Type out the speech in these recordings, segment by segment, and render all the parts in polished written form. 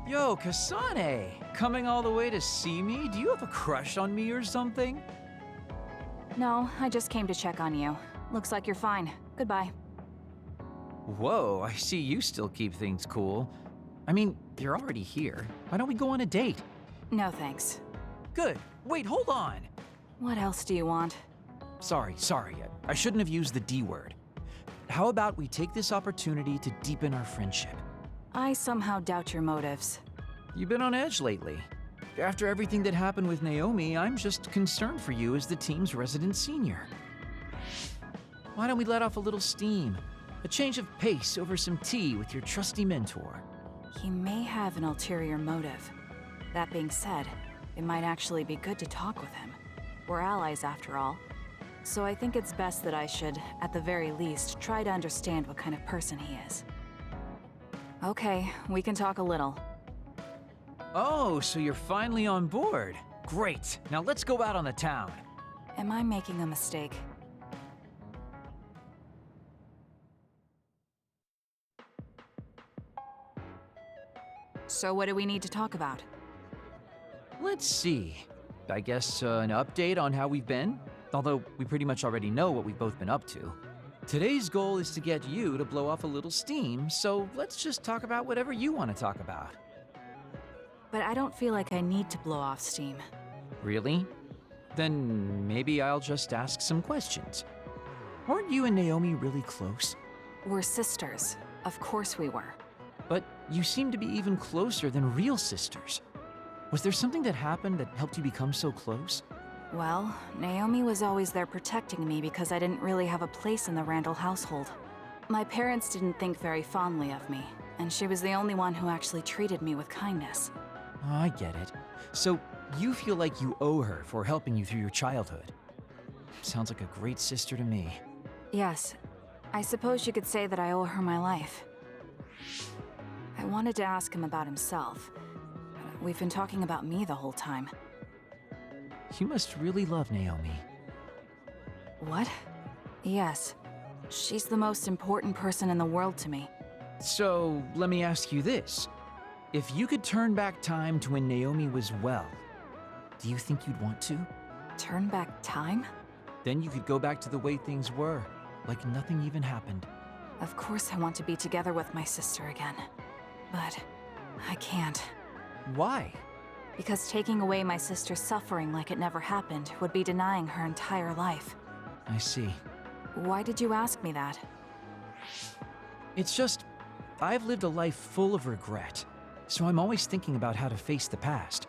Yo, Kasane! Coming all the way to see me? Do you have a crush on me or something? No, I just came to check on you. Looks like you're fine. Goodbye. Whoa, I see you still keep things cool. I mean, you're already here. Why don't we go on a date? No thanks. Good. Wait, hold on! What else do you want? Sorry. I shouldn't have used the D word. How about we take this opportunity to deepen our friendship? I somehow doubt your motives. You've been on edge lately. After everything that happened with Naomi, I'm just concerned for you as the team's resident senior. Why don't we let off a little steam? A change of pace over some tea with your trusty mentor. He may have an ulterior motive. That being said, it might actually be good to talk with him. We're allies after all. So I think it's best that I should, at the very least, try to understand what kind of person he is. Okay, we can talk a little. Oh, so you're finally on board. Great. Now let's go out on the town. Am I making a mistake? So what do we need to talk about? Let's see. I guess an update on how we've been? Although we pretty much already know what we've both been up to. Today's goal is to get you to blow off a little steam, so let's just talk about whatever you want to talk about. But I don't feel like I need to blow off steam. Really? Then maybe I'll just ask some questions. Aren't you and Naomi really close? We're sisters. Of course we were. But you seem to be even closer than real sisters. Was there something that happened that helped you become so close? Well, Naomi was always there protecting me because I didn't really have a place in the Randall household. My parents didn't think very fondly of me, and she was the only one who actually treated me with kindness. Oh, I get it. So you feel like you owe her for helping you through your childhood. Sounds like a great sister to me. Yes, I suppose you could say that I owe her my life. I wanted to ask him about himself. We've been talking about me the whole time. You must really love Naomi. What? Yes. She's the most important person in the world to me. So, let me ask you this. If you could turn back time to when Naomi was well, do you think you'd want to? Turn back time? Then you could go back to the way things were, like nothing even happened. Of course I want to be together with my sister again. But I can't. Why? Because taking away my sister's suffering like it never happened would be denying her entire life. I see. Why did you ask me that? It's just, I've lived a life full of regret, so I'm always thinking about how to face the past.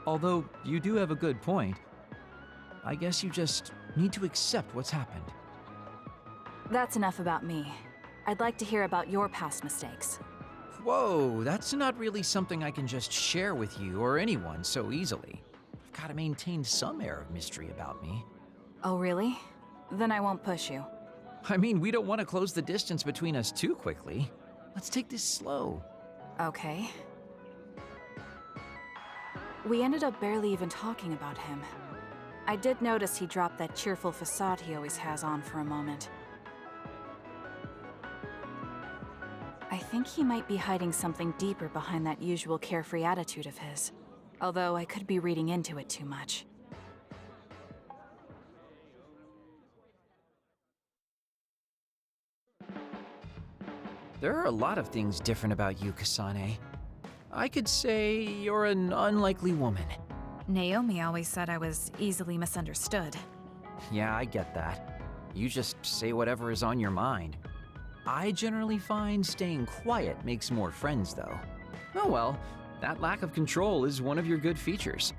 Although, you do have a good point. I guess you just need to accept what's happened. That's enough about me. I'd like to hear about your past mistakes. Whoa, that's not really something I can just share with you or anyone so easily. I've got to maintain some air of mystery about me. Oh, really? Then I won't push you. I mean, we don't want to close the distance between us too quickly. Let's take this slow. Okay. We ended up barely even talking about him. I did notice he dropped that cheerful facade he always has on for a moment. I think he might be hiding something deeper behind that usual carefree attitude of his. Although I could be reading into it too much. There are a lot of things different about you, Kasane. I could say you're an unlikely woman. Naomi always said I was easily misunderstood. Yeah, I get that. You just say whatever is on your mind. I generally find staying quiet makes more friends, though. Oh well, that lack of control is one of your good features.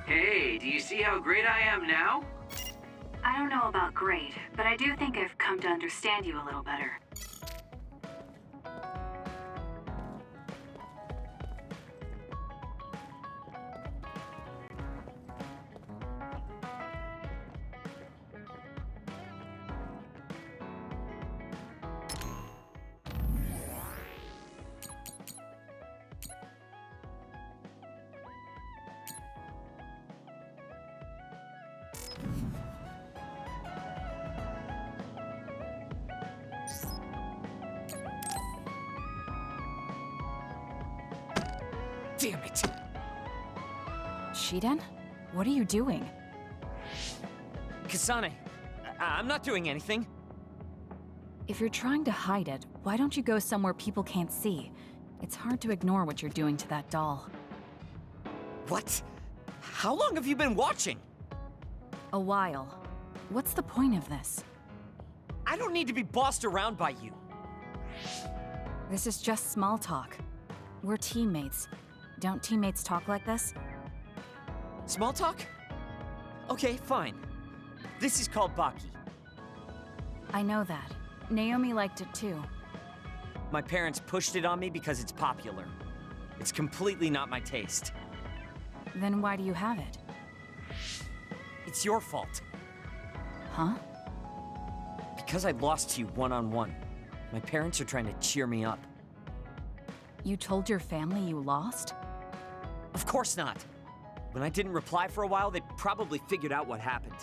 Hey, do you see how great I am now? I don't know about great, but I do think I've come to understand you a little better. Damn it! Shiden? What are you doing? Kasane, I'm not doing anything. If you're trying to hide it, why don't you go somewhere people can't see? It's hard to ignore what you're doing to that doll. What? How long have you been watching? A while. What's the point of this? I don't need to be bossed around by you. This is just small talk. We're teammates. Don't teammates talk like this? Small talk? Okay, fine. This is called Baki. I know that. Naomi liked it too. My parents pushed it on me because it's popular. It's completely not my taste. Then why do you have it? It's your fault. Huh? Because I lost to you one-on-one. My parents are trying to cheer me up. You told your family you lost? Of course not. When I didn't reply for a while, they probably figured out what happened.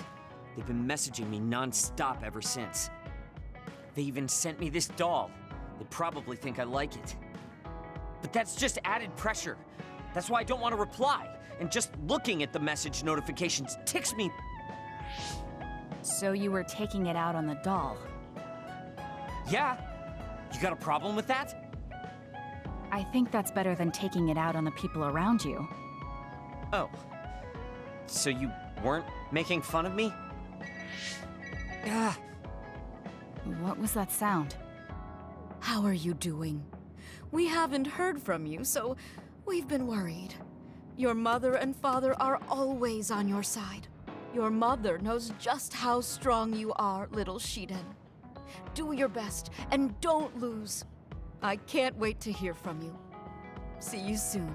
They've been messaging me non-stop ever since. They even sent me this doll. They probably think I like it. But that's just added pressure. That's why I don't want to reply. And just looking at the message notifications ticks me. So you were taking it out on the doll? Yeah? You got a problem with that? I think that's better than taking it out on the people around you. Oh. So you weren't making fun of me? Ah. What was that sound? How are you doing? We haven't heard from you, so we've been worried. Your mother and father are always on your side. Your mother knows just how strong you are, little Shiden. Do your best, and don't lose. I can't wait to hear from you. See you soon.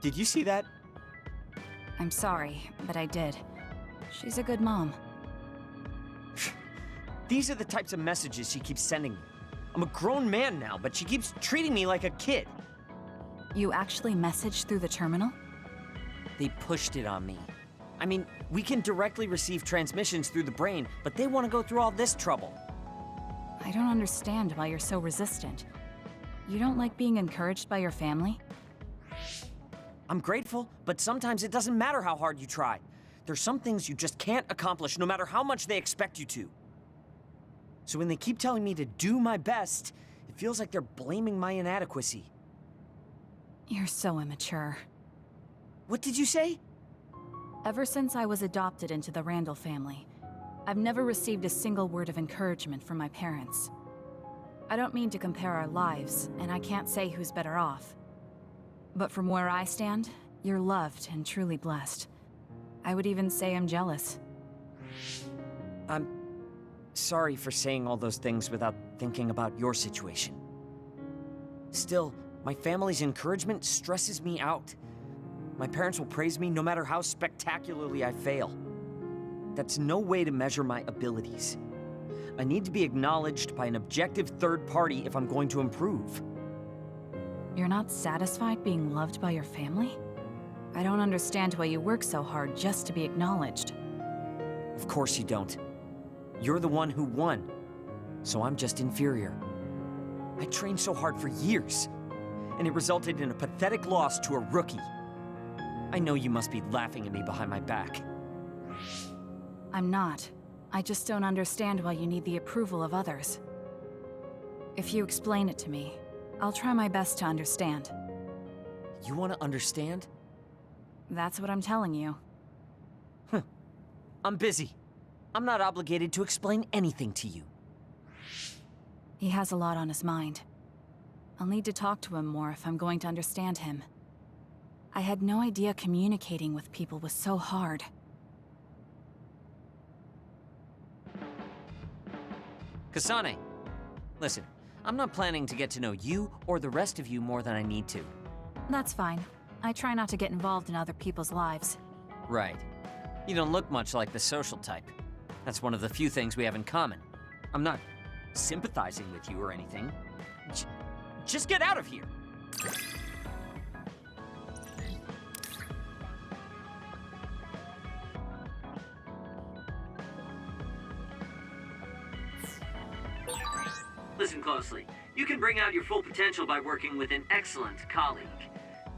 Did you see that? I'm sorry, but I did. She's a good mom. These are the types of messages she keeps sending me. I'm a grown man now, but she keeps treating me like a kid. You actually messaged through the terminal? They pushed it on me. I mean, we can directly receive transmissions through the brain, but they want to go through all this trouble. I don't understand why you're so resistant. You don't like being encouraged by your family? I'm grateful, but sometimes it doesn't matter how hard you try. There's some things you just can't accomplish no matter how much they expect you to. So when they keep telling me to do my best, it feels like they're blaming my inadequacy. You're so immature. What did you say? Ever since I was adopted into the Randall family, I've never received a single word of encouragement from my parents. I don't mean to compare our lives, and I can't say who's better off. But from where I stand, you're loved and truly blessed. I would even say I'm jealous. I'm sorry for saying all those things without thinking about your situation. Still, my family's encouragement stresses me out. My parents will praise me no matter how spectacularly I fail. That's no way to measure my abilities. I need to be acknowledged by an objective third party if I'm going to improve. You're not satisfied being loved by your family? I don't understand why you work so hard just to be acknowledged. Of course you don't. You're the one who won, so I'm just inferior. I trained so hard for years, and it resulted in a pathetic loss to a rookie. I know you must be laughing at me behind my back. I'm not. I just don't understand why you need the approval of others. If you explain it to me, I'll try my best to understand. You want to understand? That's what I'm telling you. I'm busy. I'm not obligated to explain anything to you. He has a lot on his mind. I'll need to talk to him more if I'm going to understand him. I had no idea communicating with people was so hard. Kasane, listen, I'm not planning to get to know you or the rest of you more than I need to. That's fine. I try not to get involved in other people's lives. Right. You don't look much like the social type. That's one of the few things we have in common. I'm not sympathizing with you or anything. Just get out of here! Listen closely. You can bring out your full potential by working with an excellent colleague.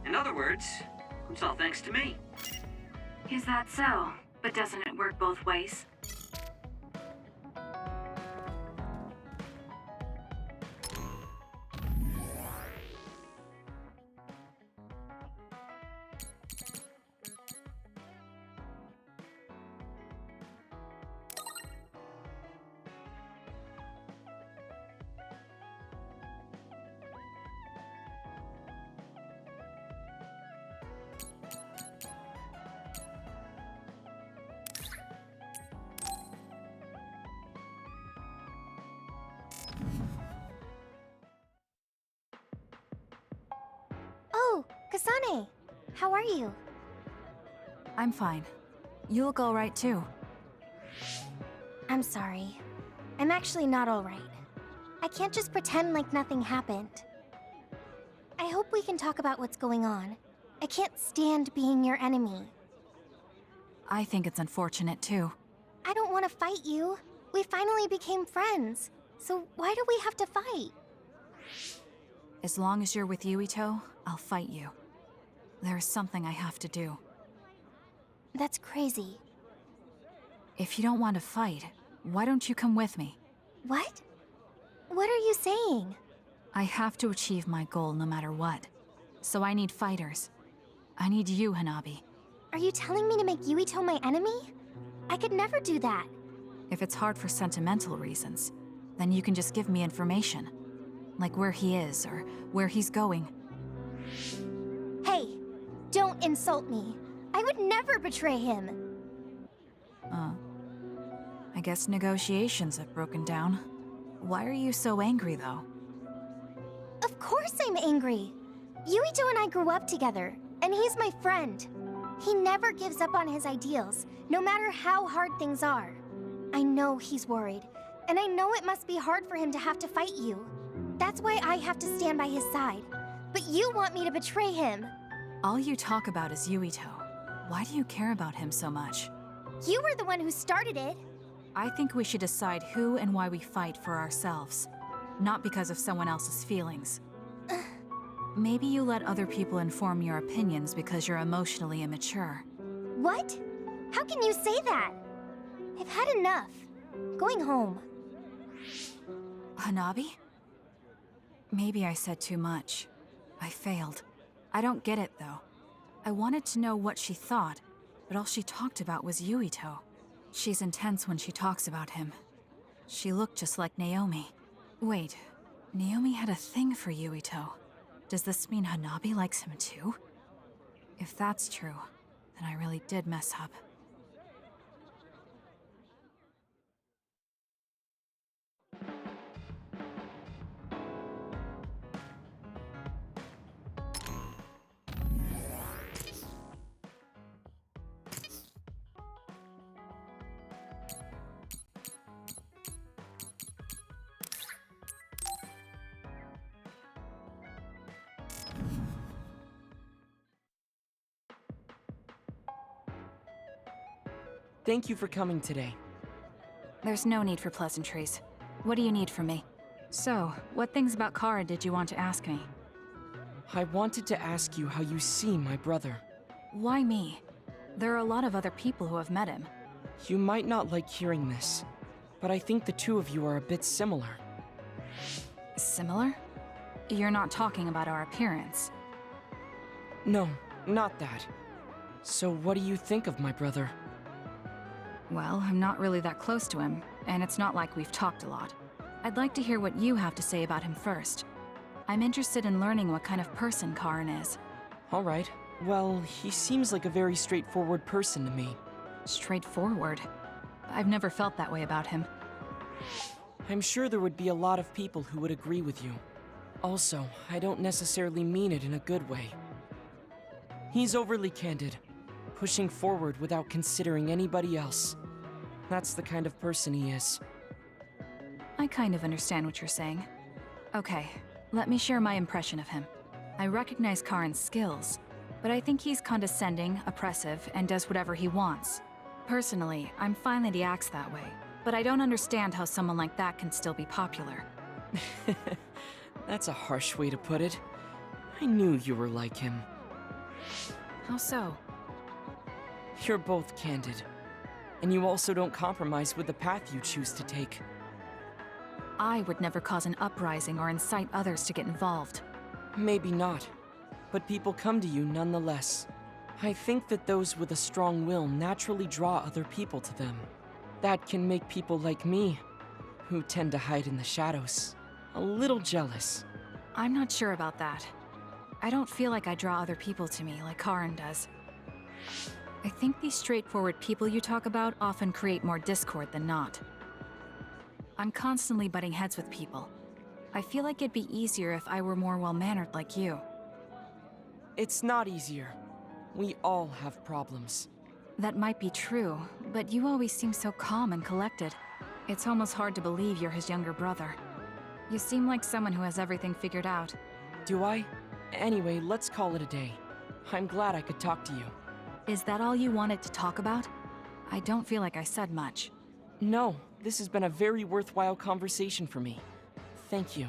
In other words, it's all thanks to me. Is that so? But doesn't it work both ways? Oh, Kasane! How are you? I'm fine. You look alright too. I'm sorry. I'm actually not alright. I can't just pretend like nothing happened. I hope we can talk about what's going on. I can't stand being your enemy. I think it's unfortunate too. I don't want to fight you. We finally became friends. So why do we have to fight? As long as you're with Yuito, I'll fight you. There's something I have to do. That's crazy. If you don't want to fight, why don't you come with me? What? What are you saying? I have to achieve my goal no matter what. So I need fighters. I need you, Hanabi. Are you telling me to make Yuito my enemy? I could never do that. If it's hard for sentimental reasons, then you can just give me information. Like where he is, or where he's going. Hey, don't insult me. I would never betray him. I guess negotiations have broken down. Why are you so angry, though? Of course I'm angry. Yuito and I grew up together, and he's my friend. He never gives up on his ideals, no matter how hard things are. I know he's worried, and I know it must be hard for him to have to fight you. That's why I have to stand by his side. But you want me to betray him. All you talk about is Yuito. Why do you care about him so much? You were the one who started it. I think we should decide who and why we fight for ourselves, not because of someone else's feelings. Maybe you let other people inform your opinions because you're emotionally immature. What? How can you say that? I've had enough. I'm going home. Hanabi? Maybe I said too much. I failed. I don't get it, though. I wanted to know what she thought, but all she talked about was Yuito. She's intense when she talks about him. She looked just like Naomi. Wait, Naomi had a thing for Yuito. Does this mean Hanabi likes him too? If that's true, then I really did mess up. Thank you for coming today. There's no need for pleasantries. What do you need from me? So, what things about Kara did you want to ask me? I wanted to ask you how you see my brother. Why me? There are a lot of other people who have met him. You might not like hearing this, but I think the two of you are a bit similar. Similar? You're not talking about our appearance. No, not that. So what do you think of my brother? Well, I'm not really that close to him, and it's not like we've talked a lot. I'd like to hear what you have to say about him first. I'm interested in learning what kind of person Karin is. Alright. Well, he seems like a very straightforward person to me. Straightforward? I've never felt that way about him. I'm sure there would be a lot of people who would agree with you. Also, I don't necessarily mean it in a good way. He's overly candid, pushing forward without considering anybody else. That's the kind of person he is. I kind of understand what you're saying. Okay, let me share my impression of him. I recognize Karin's skills, but I think he's condescending, oppressive, and does whatever he wants. Personally, I'm fine that he acts that way, but I don't understand how someone like that can still be popular. That's a harsh way to put it. I knew you were like him. How so? You're both candid. And you also don't compromise with the path you choose to take. I would never cause an uprising or incite others to get involved. Maybe not, but people come to you nonetheless. I think that those with a strong will naturally draw other people to them. That can make people like me, who tend to hide in the shadows, a little jealous. I'm not sure about that. I don't feel like I draw other people to me like Karin does. I think these straightforward people you talk about often create more discord than not. I'm constantly butting heads with people. I feel like it'd be easier if I were more well-mannered like you. It's not easier. We all have problems. That might be true, but you always seem so calm and collected. It's almost hard to believe you're his younger brother. You seem like someone who has everything figured out. Do I? Anyway, let's call it a day. I'm glad I could talk to you. Is that all you wanted to talk about? I don't feel like I said much. No, this has been a very worthwhile conversation for me. Thank you.